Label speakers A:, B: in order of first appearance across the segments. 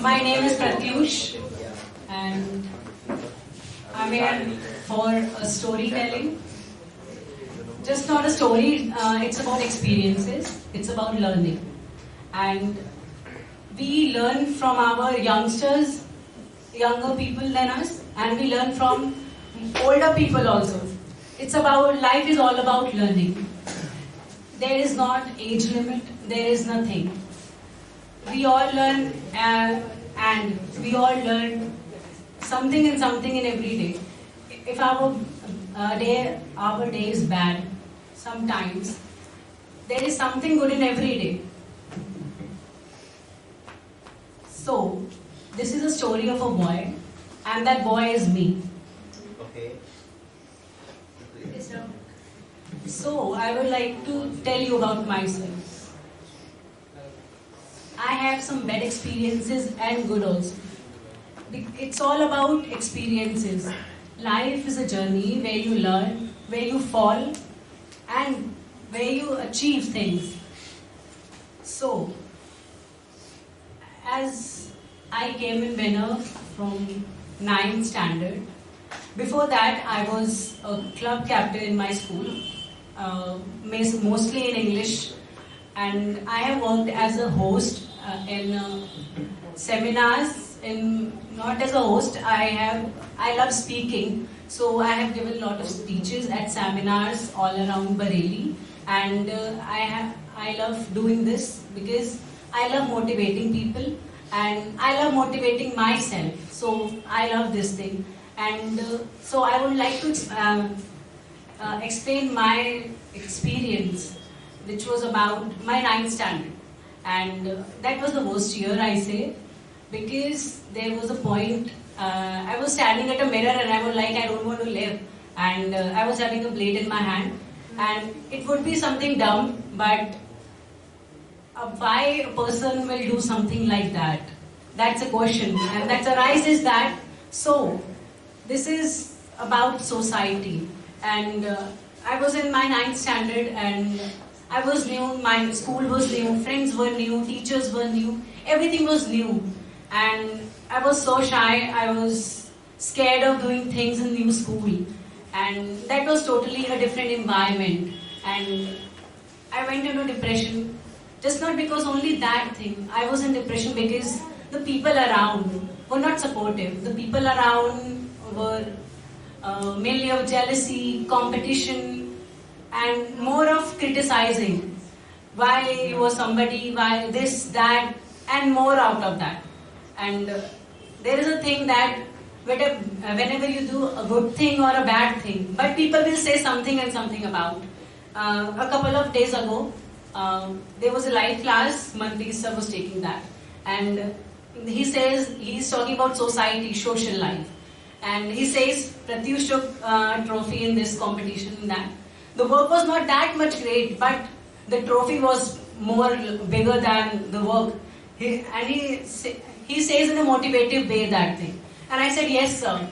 A: My name is Pratyush and I'm here for a storytelling. Just not a story, it's about experiences, it's about learning. And we learn from our youngsters, younger people than us, and we learn from older people also. It's about, life is all about learning. There is not age limit, there is nothing. We all learn and we all learn something in every day. If our day is bad, sometimes there is something good in every day. So this is a story of a boy, and that boy is me.
B: Okay.
A: So I would like to tell you about myself. I have some bad experiences and good also. It's all about experiences. Life is a journey where you learn, where you fall, and where you achieve things. So, as I came in winner from 9th standard, before that I was a club captain in my school, mostly in English, and I have worked as a host in seminars. Not as a host, I love speaking, so I have given a lot of speeches at seminars all around Bareilly, and I love doing this because I love motivating people and I love motivating myself. So I love this thing, and so I would like to explain my experience, which was about my 9th standard. And that was the worst year, I say, because there was a point, I was standing at a mirror and I was like, I don't want to live. And I was having a blade in my hand. And it would be something dumb, but why a person will do something like that? That's a question. And that arises that, so, this is about society. And I was in my 9th standard and I was new, my school was new, friends were new, teachers were new, everything was new. And I was so shy, I was scared of doing things in new school. And that was totally a different environment. And I went into depression, just not because only that thing. I was in depression because the people around were not supportive. The people around were mainly of jealousy, competition, and more of criticizing. Why you were somebody, why this, that, and more out of that. And there is a thing that whenever you do a good thing or a bad thing, but people will say something and something about. A couple of days ago, there was a live class, Manpreet sir was taking that. And he says, he's talking about society, social life. And he says, Pratyush took a trophy in this competition and that. The work was not that much great, but the trophy was more bigger than the work. He says in a motivative way that thing. And I said, yes sir,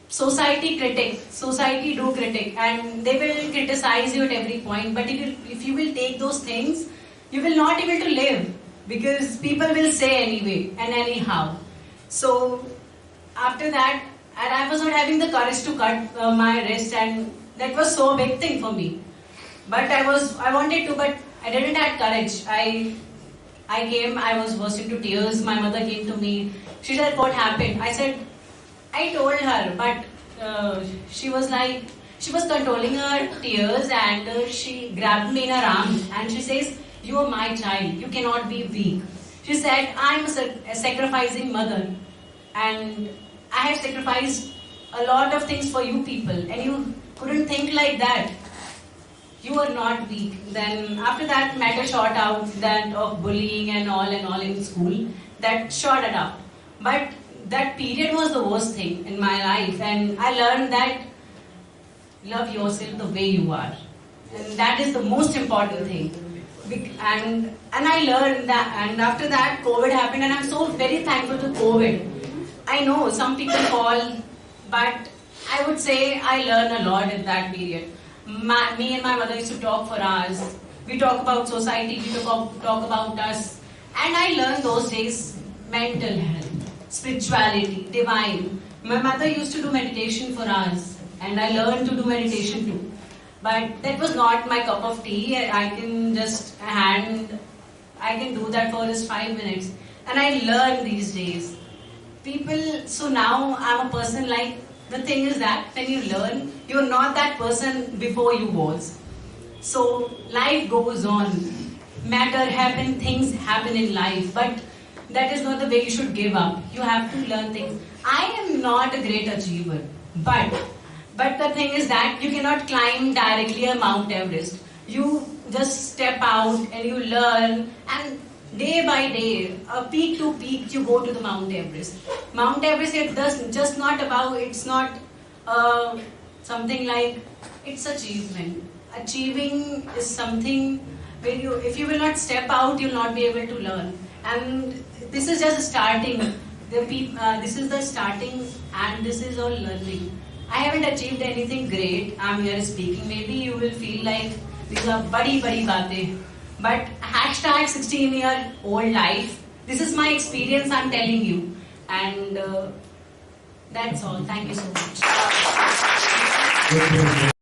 A: society do critic, and they will criticize you at every point, but if you will take those things, you will not able to live, because people will say anyway and anyhow. So after that, and I was not having the courage to cut my wrist, and that was so big thing for me. But I wanted to, but I didn't have courage. I came, I was bursting into tears. My mother came to me. She said, what happened? I said, I told her, but she was controlling her tears, and she grabbed me in her arms and she says, you are my child, you cannot be weak. She said, I am a sacrificing mother, and I have sacrificed a lot of things for you people, and you couldn't think like that. You are not weak. Then after that matter shot out, that of bullying and all in school, that shot it up. But that period was the worst thing in my life, and I learned that love yourself the way you are, and that is the most important thing. And I learned that, and after that COVID happened, and I'm so very thankful to COVID. I know some people fall, but I would say I learned a lot in that period. Me and my mother used to talk for hours. We talk about society, we talk about us. And I learned those days mental health, spirituality, divine. My mother used to do meditation for hours, and I learned to do meditation too. But that was not my cup of tea. I can I can do that for just 5 minutes. And I learn these days. So now I'm a person like, the thing is that when you learn, you're not that person before you was. So life goes on. Things happen in life, but that is not the way you should give up. You have to learn things. I am not a great achiever, but the thing is that you cannot climb directly a Mount Everest. You just step out and you learn, and day by day, peak to peak, you go to the Mount Everest. Mount Everest, it's not something like, it's achievement. Achieving is something if you will not step out, you'll not be able to learn. And this is just starting. This is the starting, and this is all learning. I haven't achieved anything great. I'm here speaking. Maybe you will feel like these are badi baatein. But hashtag 16-year-old life. This is my experience, I'm telling you. And that's all. Thank you so much.